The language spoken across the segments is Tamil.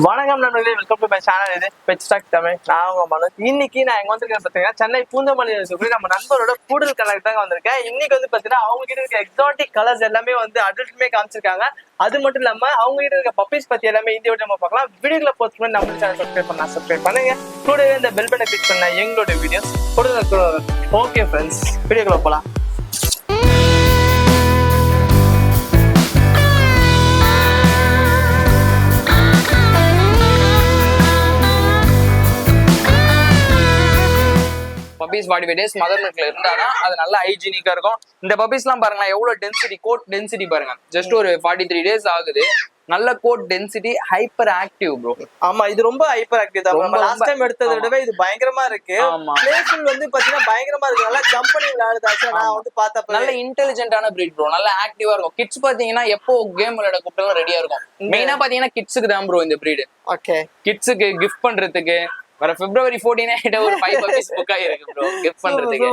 வணக்கம் நண்பர்களே, வெல்கம் டு மை சேனல். இது பெட் ஸ்டாக் தமிழ். நான் உங்க மனு. இன்னைக்கு நான் எங்க வந்திருக்கேன் பாத்தீங்கன்னா, சென்னை பூந்தமல்லியில் இருக்கக்கூடிய நம்ம நண்பரோட கூடுதல் கலருக்கு தாங்க வந்திருக்கேன். இன்னைக்கு வந்து பாத்தீங்கன்னா அவங்க கிட்ட இருக்க எக்ஸாட்டிக் கலர்ஸ் எல்லாமே வந்து அடல்ட்டுமே காமிச்சிருக்காங்க. அது மட்டும் இல்லாம அவங்க கிட்ட இருக்க பப்பீஸ் பத்தி எல்லாமே இந்த வீடியோ நம்ம பார்க்கலாம். வீடியோல போறதுக்கு நம்ம சேனல் சப்ஸ்கிரைப் பண்ணுங்க. கூடவே இந்த பெல் பட்டனை கிளிக் பண்ண எங்களோட வீடியோஸ் கூடுதல். ஓகே ஃப்ரெண்ட்ஸ், வீடியோக்குள்ள போலாம். பப்பீஸ் 45 days மதர் மில்க்ல இருந்தாதான் அது நல்ல ஹைஜீனிக்கா இருக்கும். இந்த பப்பீஸ் எல்லாம் பாருங்க எவ்வளவு டென்சிட்டி, கோட் டென்சிட்டி பாருங்க. ஜஸ்ட் ஒரு 43 days ஆகுது. நல்ல coat density, hyperactive bro. ஆமா, இது ரொம்ப ஹைப்பர் ஆக்டிவ் தான். நம்ம லாஸ்ட் டைம் எடுத்ததை விடவே இது பயங்கரமா இருக்கு. பிளேஃபுல் வந்து பாத்தீங்கன்னா பயங்கரமா இருக்கு. நல்லா ஜம்ப் பண்ணி விளையாடுது. ஆக்சுவலா நான் வந்து பார்த்தப்ப நல்ல இன்டெலிஜென்ட்டான பிரீட் ப்ரோ. நல்ல ஆக்டிவா இருக்கும். கிட்ஸ் பாத்தீங்கன்னா எப்போ கேம் விளையாட கூப்பிட்டாலும் ரெடியா இருக்கும். மெயினா பாத்தீங்கன்னா கிட்ஸுக்கு தான் ப்ரோ இந்த பிரீடு. ஓகே, கிட்ஸுக்கு கிஃப்ட் பண்றதுக்கு வர February 14 ஒரு 5 பப்பீஸ் புக் ஆயிருக்கு ப்ரோ கிஃப்ட் பண்றதுக்கு.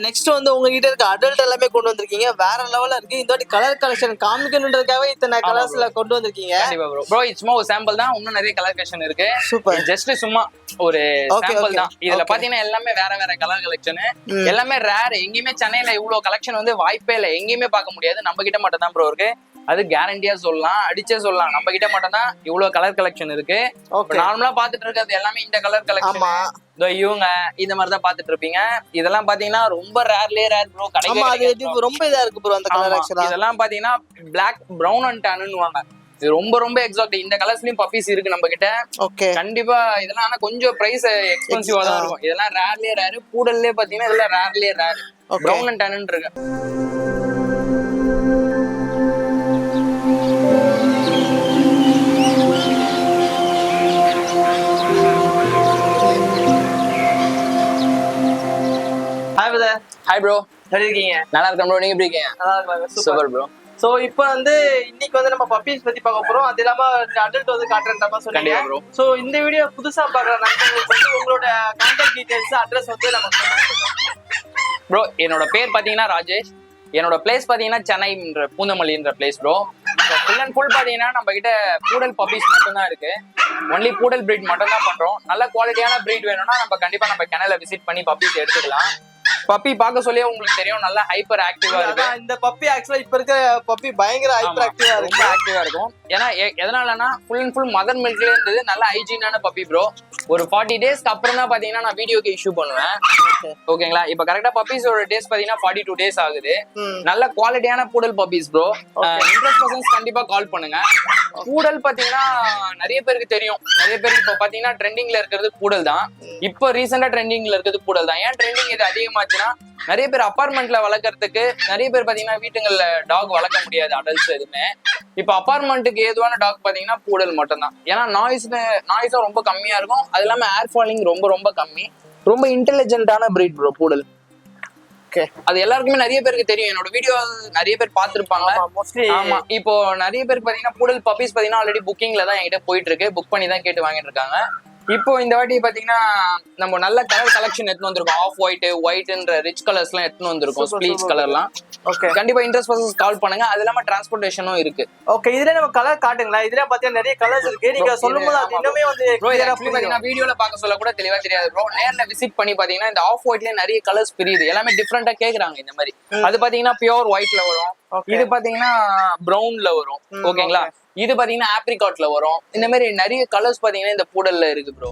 நெக்ஸ்ட் வந்து உங்ககிட்ட இருக்க அடல்ட் எல்லாமே கொண்டு வந்திருக்கீங்க. வேற லெவல்ல இருக்கு. இந்த வாட்டி கலர் கலெக்ஷன் காமிக்கணுன்றதுக்காகவே இத்தனை கலர்ஸ்ல கொண்டு வந்திருக்கீங்க. கண்டிப்பா ப்ரோ. ப்ரோ இது சும்மா ஒரு சாம்பிள் தான். இன்னும் நிறைய கலர் கலெக்ஷன் இருக்கு. சூப்பர். ஜஸ்ட் சும்மா ஒரு சாம்பிள் தான். இதுல பாத்தீங்கன்னா எல்லாமே வேற வேற கலர் கலெக்ஷன். எல்லாமே ரேர். எங்கேயுமே சென்னையில இவ்வளவு கலெக்ஷன் வந்து வாய்ப்பே இல்லை. எங்கேயுமே பார்க்க முடியாது. நம்ம கிட்ட மட்டும் தான் ப்ரோ இருக்கு. அது கேரண்டியா சொல்லலாம், அடிச்சே சொல்லலாம். நம்ம கிட்ட மட்டும் தான் இவ்வளவு கலர் கலெக்ஷன் இருக்கு. நார்மலா பாத்துட்டு இருக்கிறது எல்லாமே இந்த கலர் கலெக்ஷன். இவங்க இந்த மாதிரி தான் பாத்துட்டு இருப்பீங்க. இதெல்லாம் பாத்தீங்கன்னா ரொம்ப ரேர்லயே ரேர் ப்ரோ. கிடைக்கும். ரொம்ப இதா இருக்கு ப்ரோ அந்த கலர். இதெல்லாம் பாத்தீங்கன்னா பிளாக் பிரவுன் அண்ட் டானுன்னுவாங்க. இது ரொம்ப ரொம்ப எக்ஸாக்ட். இந்த கலர்ஸ்லயும் பப்பீஸ் இருக்கு நம்ம கிட்ட. கண்டிப்பா இதெல்லாம் ஆனா கொஞ்சம் பிரைஸ் எக்ஸ்பென்சிவா தான் இருக்கும். இதெல்லாம் ரேர்லயே ரேர். பூடல்லே பாத்தீங்கன்னா இதெல்லாம் ரேர்லயே ரேர். பிரவுன் அண்ட் டானு இருக்கு. ஹாய் ப்ரோ, எப்படி இருக்கீங்க? நல்லா இருக்கேன் ப்ரோ. நீங்க எப்படி இருக்கீங்க? நல்லா இருக்கேன். Super bro. சோ இப்போ வந்து இன்னைக்கு வந்து நம்ம பப்பீஸ் பத்தி பார்க்க போறோம். அது இல்லாம அடல்ட் வந்து காட்டுறேன்ற மாதிரி சொன்னீங்க ப்ரோ. சோ இந்த வீடியோ புதுசா பார்க்குற நண்பர்களுக்கு வந்து உங்களோட கான்டாக்ட் டீடைல்ஸ், அட்ரஸ் வந்து நம்ம ப்ரோ. என்னோட பேர் பாத்தீங்கன்னா ராஜேஷ். என்னோட பிளேஸ் பாத்தீங்கன்னா சென்னை பூந்தமல்லின்ற place bro. Full and full பாத்தீங்கன்னா நம்ம கிட்ட பூடல் பப்பீஸ் மட்டும் தான் இருக்கு. ஒன்லி பூடல் பிரீட் மட்டும் தான் பண்றோம். நல்ல குவாலிட்டியான பிரீட் வேணும்னா நம்ம கண்டிப்பா நம்ம கிணல விசிட் பண்ணி பப்பீஸ் எடுத்துக்கலாம். பப்பி பார்க்க சொல்லியே உங்களுக்கு தெரியும், நல்லா ஹைப்பர் ஆக்டிவா இருக்கு. இந்த பப்பி ஆக்சுவலா இப்ப இருக்க பப்பி பயங்கர ஹைப்பர் ஆக்டிவா இருக்கு. ரொம்ப ஆக்டிவா இருக்கும். ஏன்னா எதனாலனா ஃபுல் அண்ட் ஃபுல் மதர் மில்க்ல இருந்தது. நல்ல ஹைஜீனான பப்பி ப்ரோ. ஒரு 40 டேஸ்க்கு அப்புறம் தான் பாத்தீங்கன்னா நான் வீடியோக்கு இஷ்யூ பண்ணுவேன். ஓகேங்களா? இப்ப கரெக்டா பப்பீஸோட டேஸ் பாத்தீங்கன்னா 42 days ஆகுது. நல்ல குவாலிட்டியான poodle puppies bro. Interest persons கண்டிப்பா கால் பண்ணுங்க. பூடல் பாத்தீங்கன்னா நிறைய பேருக்கு தெரியும். நிறைய பேருக்கு இப்ப பாத்தீங்கன்னா ட்ரெண்டிங்ல இருக்கிறது பூடல் தான். இப்ப ரீசெண்டா ட்ரெண்டிங்ல இருக்கிறது பூடல் தான். ஏன் ட்ரெண்டிங் இது அதிகமாச்சுன்னா, நிறைய பேர் அபார்ட்மெண்ட்ல வளர்க்கறதுக்கு, நிறைய பேர் பாத்தீங்கன்னா வீட்டுங்கள்ல டாக் வளர்க்க முடியாது அடல்ட்ஸ் எதுவுமே. இப்ப அபார்ட்மெண்ட்டுக்கு ஏதுவான டாக் பாத்தீங்கன்னா பூடல் மட்டும் தான். ஏன்னா நாய்ஸும் ரொம்ப கம்மியா இருக்கும். அது இல்லாம ஏர் ஃபாலிங் ரொம்ப ரொம்ப கம்மி. ரொம்ப இன்டெலிஜென்ட்டான பிரீட் ப்ரோ பூடல். அது எல்லாருக்குமே நிறைய பேருக்கு தெரியும். என்னோட வீடியோ நிறைய பேர் பாத்துருப்பாங்க. ஆமா, இப்போ நிறைய பேருக்கு பாத்தீங்கன்னா பூடல் பப்பீஸ் பாத்தீங்கன்னா ஆல்ரெடி புக்கிங்ல தான் என்கிட்ட போயிட்டு இருக்கு. புக் பண்ணி தான் கேட்டு வாங்கிட்டு இருக்காங்க. இப்போ இந்த வாட்டி பாத்தீங்கன்னா நம்ம நல்ல கலர் கலெக்ஷன் எடுத்து வந்திருக்கோம். ஆஃப் ஒயிட்ன்ற ரிச் கலர்ஸ் எல்லாம் எடுத்து வந்திருக்கோம். ஸ்ப்ளீச் கலர்லாம். கண்டிப்பா இன்ட்ரெஸ்ட் பர்சன்ஸ் கால் பண்ணுங்க. அது இல்லாம டிரான்ஸ்போர்டேஷனும் இருக்கு. ஓகே, இதுல நம்ம கலர் காட்டுங்களா? இதுல பாத்தீங்கன்னா நிறைய கலர்ஸ் இருக்கு. நீங்க சொல்லும்போது அது இன்னுமே வந்து பாத்தீங்கன்னா வீடியோல பார்க்க சொல்ல கூட தெளிவா தெரியாது ப்ரோ. நேர்ல விசிட் பண்ணி பாத்தீங்கன்னா இந்த ஆஃப் ஒயிட்ல நிறைய கலர்ஸ் பிரியுது. எல்லாமே டிஃப்ரெண்டா கேக்குறாங்க இந்த மாதிரி. அது பாத்தீங்கன்னா பியூர் ஒயிட்ல வரும். இது பாத்தீங்கன்னா பிரவுன்ல வரும். ஓகேங்களா? இது பாத்தீங்கன்னா ஆப்ரிகாட்ல வரும். இந்த மாதிரி நிறைய கலர்ஸ் பாத்தீங்கன்னா இந்த பூடல்ல இருக்கு ப்ரோ.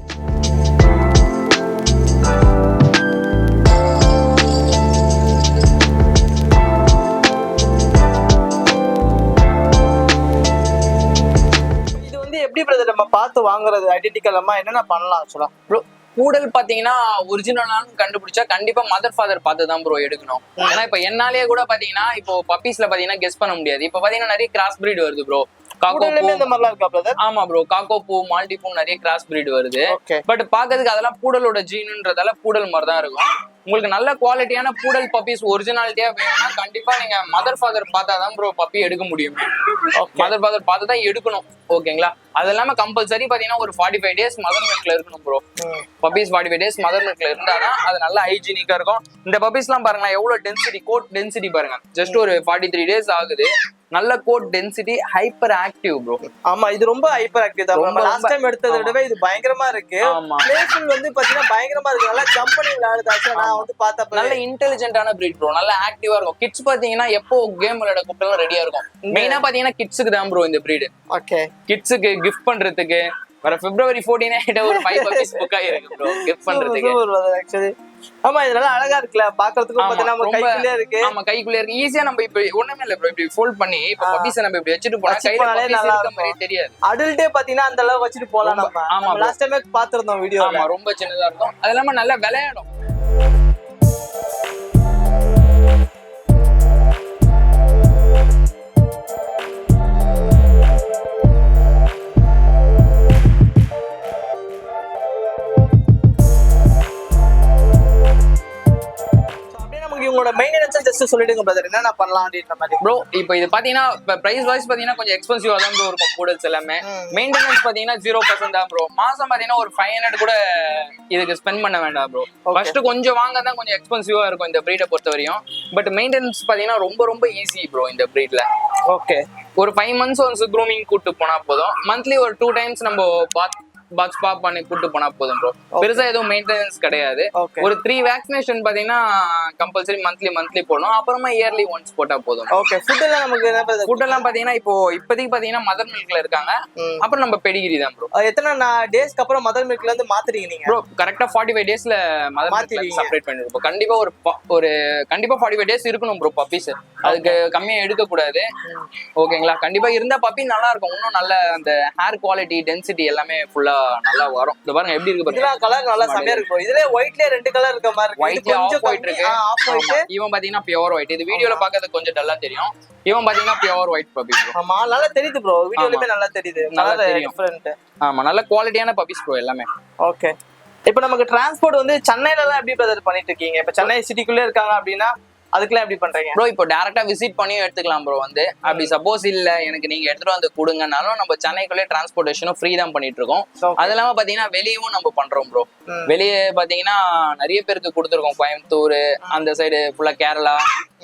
இது வந்து எப்படி பிரதர் நம்ம பார்த்து வாங்குறது? ஐடென்டிக்கலமா என்னென்ன பண்ணலாம் ஆக்சுவலா ப்ரோ? பூடல் பாத்தீங்கன்னா ஒரிஜினலானு கண்டுபிடிச்சா கண்டிப்பா மதர் ஃபாதர் பார்த்து தான் ப்ரோ எடுக்கணும். ஏன்னா இப்ப என்னாலேயே கூட பாத்தீங்கன்னா இப்போ பப்பீஸ்ல பாத்தீங்கன்னா கெஸ் பண்ண முடியாது. இப்ப பாத்தீங்கன்னா நிறைய கிராஸ் பிரீட் வருது ப்ரோ. காக்கோப்பூ இந்த மாதிரிலாம் இருக்கா பிரதர்? ஆமா ப்ரோ, காக்கோப்பூ மால்டிபூ நிறைய கிராஸ் பிரீட் வருது. ஓகே. பட் பாக்கிறதுக்கு அதெல்லாம் பூடலோட ஜீனுன்றதால பூடல் மாதிரி தான் இருக்கும். உங்களுக்கு நல்ல குவாலிட்டியான பூடல் பப்பீஸ் ஒரிஜினாலிட்டியா வேணும்னா கண்டிப்பா நீங்க மதர் ஃபாதர் பார்த்தாதான் ப்ரோ பப்பி எடுக்க முடியும். மதர் ஃபாதர் பார்த்து தான் எடுக்கணும். ஓகேங்களா? அது இல்லாம கம்பல்சரி பாத்தீங்கன்னா ஒரு 45 days மதர் மில்க்ல இருக்கணும் ப்ரோ. பப்பீஸ் 45 days மதர் மில்க்ல இருந்தாதான் அது நல்லா ஹைஜீனிக்கா இருக்கும். இந்த பப்பீஸ் எல்லாம் பாருங்களேன் எவ்வளவு டென்சிட்டி, கோட் டென்சிட்டி பாருங்க. ஜஸ்ட் ஒரு 43 days ஆகுது. நல்ல coat density, hyperactive bro. ஆமா, இது ரொம்ப ஹைப்பர் ஆக்டிவ் தான். நம்ம லாஸ்ட் டைம் எடுத்ததை விடவே இது பயங்கரமா இருக்கு. பிளேஃபுல் வந்து பாத்தீங்கன்னா பயங்கரமா இருக்கு. நல்லா ஜம்ப் பண்ணி விளையாடுது. நான் வந்து பார்த்தப்ப நல்ல இன்டெலிஜென்ட்டான பிரீட் ப்ரோ. நல்ல ஆக்டிவா இருக்கும். கிட்ஸ் பாத்தீங்கன்னா எப்போ கேம் விளையாட கூப்பிட்டாலும் ரெடியா இருக்கும். மெயினா பாத்தீங்கன்னா கிட்ஸுக்கு தான் ப்ரோ இந்த பிரீட். ஓகே. கிட்ஸுக்கு கிஃப்ட் பண்றதுக்கு வர February 14 ஒரு 5 பப்பீஸ் புக் ஆயிருக்கு ப்ரோ கிஃப்ட் பண்றதுக்கு. ஆக்சுவலி ஆமா, இது நல்லா அழகா இருக்குல பாக்கிறதுக்கு. பாத்தீங்கன்னா நம்ம கைக்குள்ளே இருக்கு. ஆமா, கைக்குள்ளே இருக்கு. ஈஸியா நம்ம இப்ப ஒண்ணுமே இல்ல ப்ரோ, இப்படி ஃபோல்ட் பண்ணி இப்ப பப்பீஸ் நம்ம இப்படி வச்சிட்டு போனா கையில பப்பீஸ் இருக்க மாதிரி தெரியாது. அடல்ட்டே பாத்தீங்கன்னா அந்த அளவு வச்சிட்டு போலாம் நம்ம. ஆமா, லாஸ்ட் டைமே பாத்துறோம் வீடியோ. ஆமா, ரொம்ப சின்னதா இருக்கும். அது இல்லாம நல்லா விளையாடும். உங்களோட மெயின்டெனன்ஸ் ஜஸ்ட் சொல்லிடுங்க பிரதர், என்னென்ன பண்ணலாம் அப்படின்ற மாதிரி. ப்ரோ இப்போ இது பாத்தீங்கன்னா பிரைஸ் வைஸ் பாத்தீங்கன்னா கொஞ்சம் எக்ஸ்பென்சிவா தான் ப்ரோ இருக்கும் பூடல்ஸ் எல்லாமே. மெயின்டெனன்ஸ் பாத்தீங்கன்னா 0% தான் ப்ரோ. மாசம் பாத்தீங்கன்னா ஒரு 500 கூட இதுக்கு ஸ்பெண்ட் பண்ண வேண்டாம் ப்ரோ. ஃபர்ஸ்ட் கொஞ்சம் வாங்க தான் கொஞ்சம் எக்ஸ்பென்சிவா இருக்கும் இந்த பிரீடை பொறுத்த வரையும். பட் மெயின்டெனன்ஸ் பாத்தீங்கன்னா ரொம்ப ரொம்ப ஈஸி ப்ரோ இந்த பிரீட்ல. ஓகே. ஒரு 5 months ஒன்ஸ் க்ரூமிங் கூட்டு போனா போதும். மந்த்லி ஒரு 2 times நம்ம பாத் ஸ்பா பண்ணி கூட்டு போனா போதும் ப்ரோ. பெருசா எதுவும் மெயின்டெனன்ஸ் கிடையாது. ஒரு 3 வேக்சினேஷன் பாத்தீங்கன்னா கம்பல்சரி மந்த்லி போடணும். அப்புறமா இயர்லி ஒன்ஸ் போட்டா போதும். ஓகே. ஃபுட் எல்லாம் நமக்கு என்ன பிரதர்? ஃபுட் எல்லாம் பாத்தீங்கன்னா இப்போதைக்கு பாத்தீங்கன்னா மதர் மில்க்ல இருக்காங்க. அப்புறம் நம்ம பெடிகிரி தான் ப்ரோ. எத்தனை டேஸ்க்கு அப்புறம் மதர் மில்க்ல இருந்து மாத்துறீங்க நீங்க? ப்ரோ கரெக்ட்டா 45 daysல மதர் மில்க் செப்பரேட் பண்ணிருப்போம். கண்டிப்பா கண்டிப்பா 45 days இருக்கணும் ப்ரோ பப்பீஸ். அதுக்கு கம்மியா எடுக்க கூடாது. ஓகேங்களா? கண்டிப்பா இருந்தா பப்பி நல்லா இருக்கும். இன்னும் நல்ல அந்த ஹேர் குவாலிட்டி டென்சிட்டி எல்லாமே ஃபுல்லா நல்லா வரும். இந்த பாருங்க எப்படி இருக்கு பாருங்க. இதெல்லாம் கலர் நல்லா செமையா இருக்கு. இதுல ஒயிட்லயே 2 கலர் இருக்க மாதிரி இருக்கு. ஒயிட்ல ஆஃப் ஒயிட் இருக்கு. Off white. இவன் பாத்தீங்கன்னா பியூர் ஒயிட். இது வீடியோல பார்க்கிறது கொஞ்சம் டல்லா தெரியும். இவன் பாத்தீங்கன்னா பியூர் ஒயிட் பப்பி ப்ரோ. ஆமா, நல்லா தெரியுது ப்ரோ. வீடியோலயே நல்லா தெரியுது. நல்லா தெரியும். டிஃபரண்ட். ஆமா, நல்ல குவாலிட்டியான பப்பீஸ் ப்ரோ எல்லாமே. ஓகே. இப்போ நமக்கு டிரான்ஸ்போர்ட் வந்து சென்னையில எல்லாம் எப்படி பிரதர் பண்ணிட்டு இருக்கீங்க? இப்ப சென்னை சிட்டிக்குள்ளே இருக்காங்க அப்படின்னா அதுக்கெல்லாம் எப்படி பண்றீங்க ப்ரோ? இப்போ டைரக்டா விசிட் பண்ணியும் எடுத்துக்கலாம் ப்ரோ. வந்து அப்படி சப்போஸ் இல்ல எனக்கு நீங்க எடுத்துட்டு வந்து கொடுங்கனாலும் நம்ம சென்னைக்குள்ளே டிரான்ஸ்போர்டேஷனும் ஃப்ரீ தான் பண்ணிட்டு இருக்கோம். அது இல்லாம பாத்தீங்கன்னா வெளியவும் நம்ம பண்றோம் ப்ரோ. வெளியே பாத்தீங்கன்னா நிறைய பேருக்கு கொடுத்துருக்கோம். கோயம்புத்தூர் அந்த சைடு ஃபுல்லா, கேரளா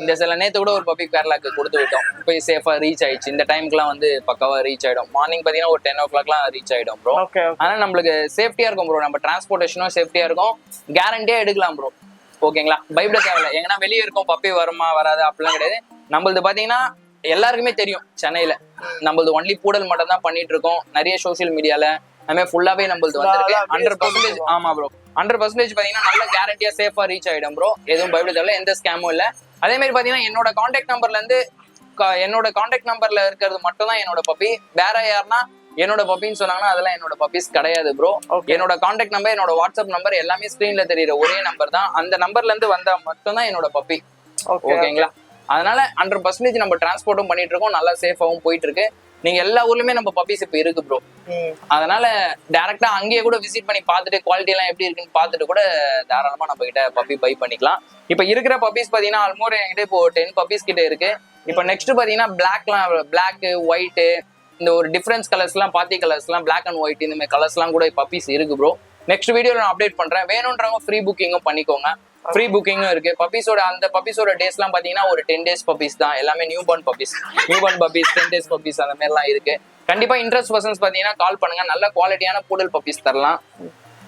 இந்த சில நேத்து கூட ஒரு பப்பி கேரளாக்கு கொடுத்து விட்டோம். போய் சேஃபா ரீச் ஆயிடுச்சு. இந்த டைம்க்குலாம் வந்து பக்காவா ரீச் ஆயிடும். மார்னிங் பாத்தீங்கன்னா ஒரு 10 o'clock ரீச் ஆயிடும் ப்ரோ. ஆனா நம்மளுக்கு சேஃப்டியா இருக்கும் ப்ரோ. நம்ம டிரான்ஸ்போர்டேஷனும் சேஃப்டியா இருக்கும். கேரண்டியா எடுக்கலாம் ப்ரோ. ஓகேங்களா? பயப்பட தேவையில்ல. எங்கன்னா வெளியே இருக்கும் பப்பி வருமா வராது அப்படிலாம் கிடையாது. நம்மளது பாத்தீங்கன்னா எல்லாருக்குமே தெரியும் சென்னையில நம்மளது ஒன்லி பூடல் மட்டும் தான் பண்ணிட்டு இருக்கோம். நிறைய சோசியல் மீடியால நம்ம ஃபுல்லாவே நம்மளது வந்திருக்கு. 100%. ஆமா ப்ரோ, 100% பாத்தீங்கன்னா நல்ல கேரண்டியா சேஃபா ரீச் ஆயிடும் ப்ரோ. எதுவும் பயப்பட தேவையில்ல. எந்த ஸ்கேமும் இல்ல. அதே மாதிரி பாத்தீங்கன்னா என்னோட கான்டாக்ட் நம்பர்ல இருக்கிறது மட்டும் தான் என்னோட பப்பி. வேற யாருன்னா என்னோட பப்பின்னு சொன்னாங்கன்னா அதெல்லாம் என்னோட பப்பீஸ் கிடையாது ப்ரோ. என்னோட கான்டாக்ட் நம்பர், என்னோட வாட்ஸ்அப் நம்பர் எல்லாமே ஸ்கிரீன்ல தெரியுற ஒரே நம்பர் தான். அந்த நம்பர்ல இருந்து வந்தா மட்டும் தான் என்னோட பப்பி. ஓகேங்களா? அதனால 100% நம்ம டிரான்ஸ்போர்ட்டும் பண்ணிட்டு இருக்கோம். நல்லா சேஃபாவும் போயிட்டு இருக்கு. நீங்க எல்லா ஊர்லயுமே நம்ம பப்பீஸ் இப்ப இருக்கு ப்ரோ. அதனால டைரக்டா அங்கேயே கூட விசிட் பண்ணி பார்த்துட்டு குவாலிட்டி எல்லாம் எப்படி இருக்குன்னு பார்த்துட்டு கூட தாராளமா நம்ம கிட்ட பப்பி பை பண்ணிக்கலாம். இப்ப இருக்கிற பப்பீஸ் பாத்தீங்கன்னா ஆல்மோஸ்ட் என்கிட்ட இப்போ 10 பப்பீஸ் கிட்ட இருக்கு. இப்ப நெக்ஸ்ட் பாத்தீங்கன்னா பிளாக் ஒயிட் இந்த ஒரு டிஃபரன்ஸ் கலர்ஸ்லாம், பாத்தி கலர்ஸ்லாம், பிளாக் அண்ட் ஒயிட் இந்த மாதிரி கலர்ஸ்லாம் கூட பப்பீஸ் இருக்கு ப்ரோ. நெக்ஸ்ட் வீடியோல நான் அப்டேட் பண்றேன். வேணும்ன்றவங்க ஃப்ரீ புக்கிங்கும் பண்ணிக்கோங்க. ஃப்ரீ புக்கிங்கும் இருக்கு. பப்பீஸோட டேஸ்லாம் பாத்தீங்கன்னா ஒரு 10 days பப்பீஸ் தான். எல்லாமே new born puppies 10 days puppies அந்த மாதிரிலாம் இருக்கு. கண்டிப்பா இன்ட்ரெஸ்ட் பர்சன்ஸ் பாத்தீங்கன்னா கால் பண்ணுங்க. நல்ல குவாலிட்டியான பூடல் பப்பீஸ் தரலாம்.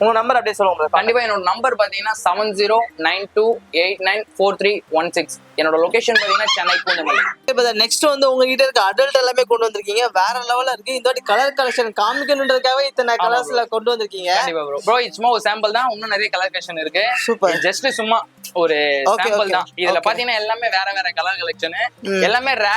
உங்க நம்பர் அப்படியே சொல்லுங்க. கண்டிப்பா என்னோட நம்பர் பாத்தீங்கன்னா 7092894316. என்னோட லொகேஷன் பாத்தீங்கன்னா சென்னை பூந்தமல்லி. நெக்ஸ்ட் வந்து உங்ககிட்ட இருக்க அடல்ட் எல்லாமே கொண்டு வந்திருக்கீங்க. வேற லெவல்ல இருக்கு. இந்த வாட்டி கலர் கலெக்ஷன் காமிக்கணும்ன்றதுக்காக இத்தனை கலர்ஸ்ல கொண்டு வந்திருக்கீங்க. கண்டிப்பா ப்ரோ. ப்ரோ இது சும்மா ஒரு சாம்பிள் தான். இன்னும் நிறைய கலர் கலெக்ஷன் இருக்கு. சூப்பர். ஜஸ்ட் சும்மா ஒரு சாம்பிள் தான். இதுல பாத்தீங்கன்னா எல்லாமே வேற கலர் கலெக்ஷன். எல்லாமே